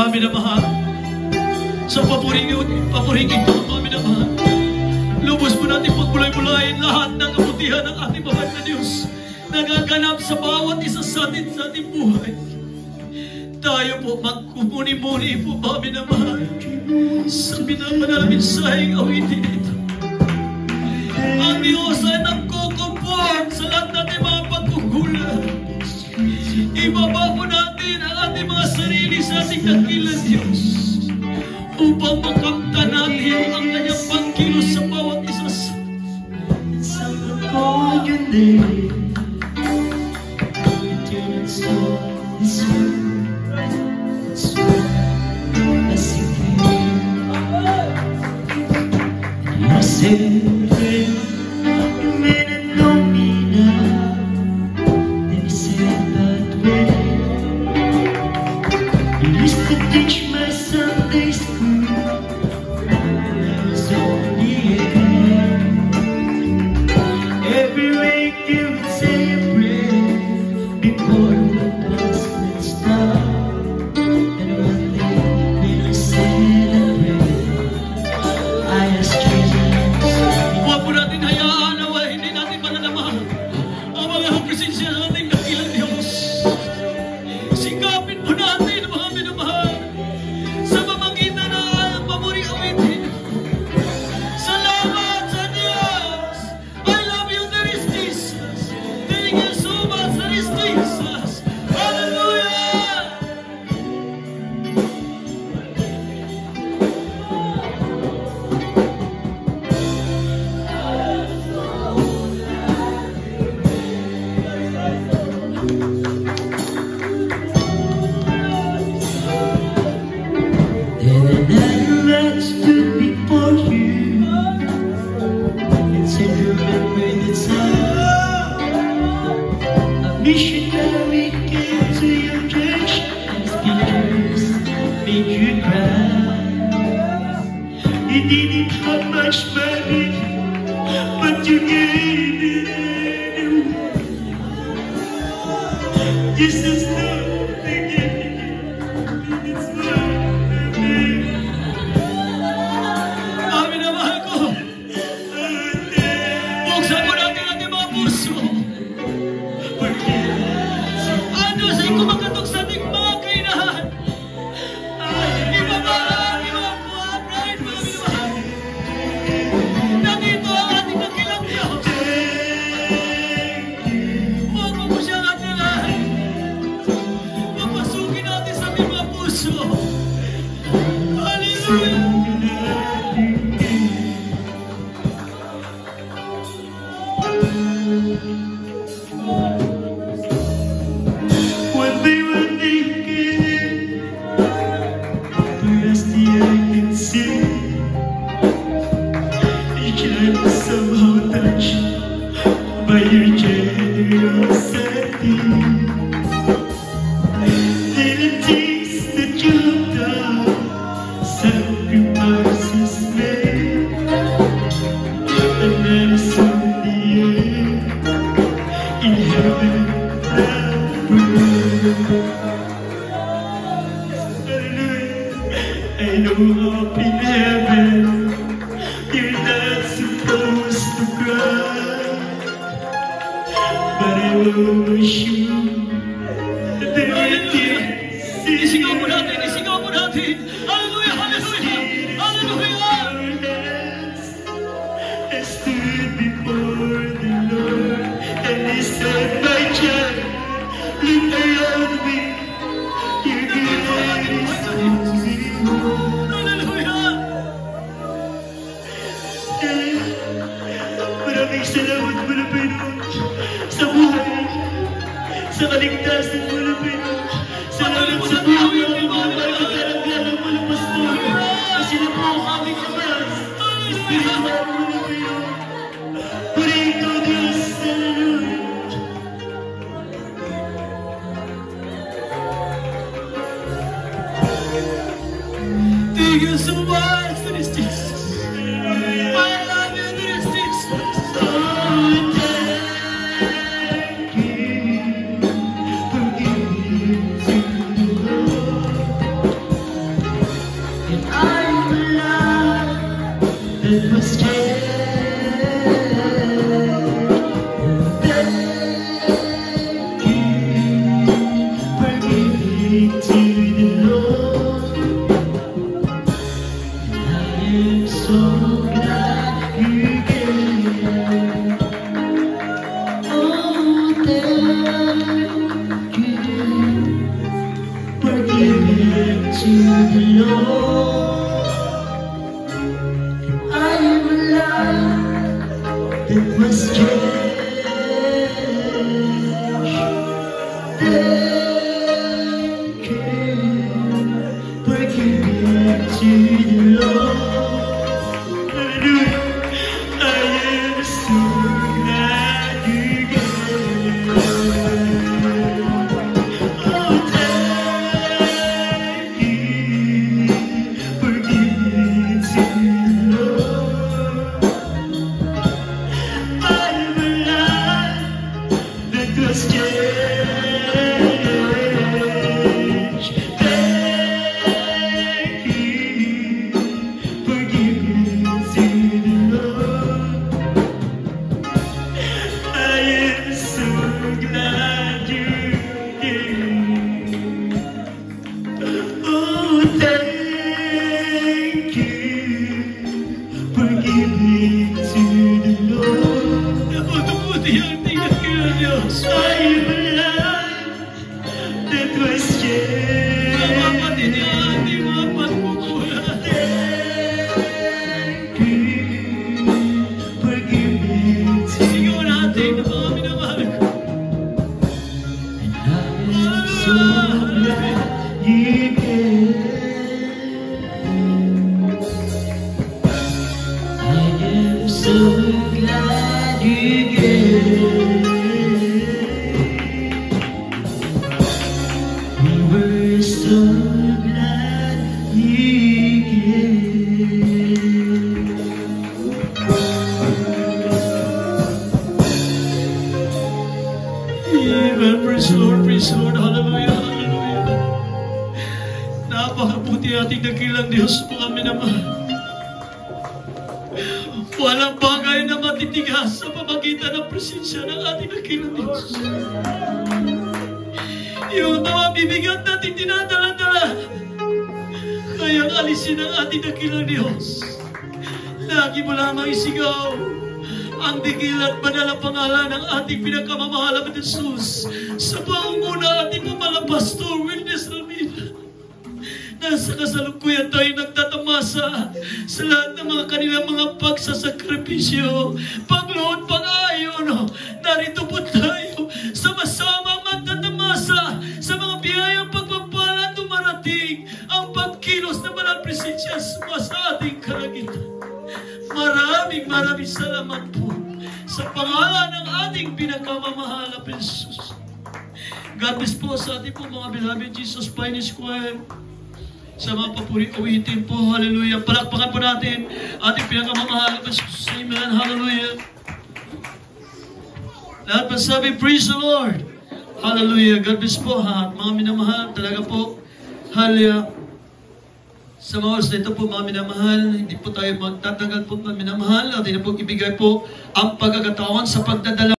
Mga minamahal, sa papuring ito, mga minamahal, lubos po natin pagmulay-mulayin lahat ng kabutihan ng ating mahal na Diyos nagaganap sa bawat isa sa ating buhay. Tayo po magkumuni-muni po, mga minamahal, sa pinapanalangin sahing awitin ito. Ang Diyos ay nagkukumport sa lahat natin mga pagkukulang. Ibaba po natin ang ating mga sarili sa ating dakilang Diyos upang makamta natin ang kanyang pagkilos sa bawat isa sa the Lord. I am alive that was changed. Thank you for giving to the Lord. Hallelujah. I am so glad you gave. Oh, thank you for giving to the Lord. I am alive that was changed. Thank you for giving to the Lord. I am so glad you came. Oh, thank you for giving to the Lord. Nabuti ang tingnan kila Diyos. I am alive that was changed. Mga kapatid niya, ating mga pagkukulat. Thank you for giving to the Lord. Sigaw natin na mga minamahal ko. And I am so glad you came. I am so glad you came. We were so glad you came. Amen. Praise the Lord, hallelujah, hallelujah. Napakabuti ating dakilang Diyos, mga minamahal. Walang bagay na matitigas sa pamagitan ng presensya ng ating dakilang Diyos. Yung mga bibigat natin dinadala-dala, kayang alisin ang ating dakilang Diyos. Lagi mo lamang isigaw ang digil at banal ang pangalan ng ating pinakamamahal na Jesus sa pangunguna ating pamalang Pastor Witness Ramila. Nasa kasalukuyan tayo nagtatamasa sa lahat ng mga kanilang mga pagsasakripisyo, pagloon, pag-ayon. Narito po tayo sama-sama magtatamasa sa mga biyayang pagpapala dumarating ang pagkilos ng banal presensya sa ating kalagitan. Maraming salamat po sa pangalan ng ating pinakamamahal na Jesus. God bless po sa ating po mga beloved Jesus Finest Choir. Sa mga papuri-uwitin po, hallelujah. Palakpakan po natin ating pinakamamahal na Jesus. Amen, hallelujah. Lahat masabi, praise the Lord. Hallelujah. God bless po ha. Mga minamahal, talaga po. Hallelujah. Sa mga oras na ito po, mga minamahal, hindi po tayo magtatagal po, mga minamahal. Atin na po ibigay po ang pagkakataon sa pagdadala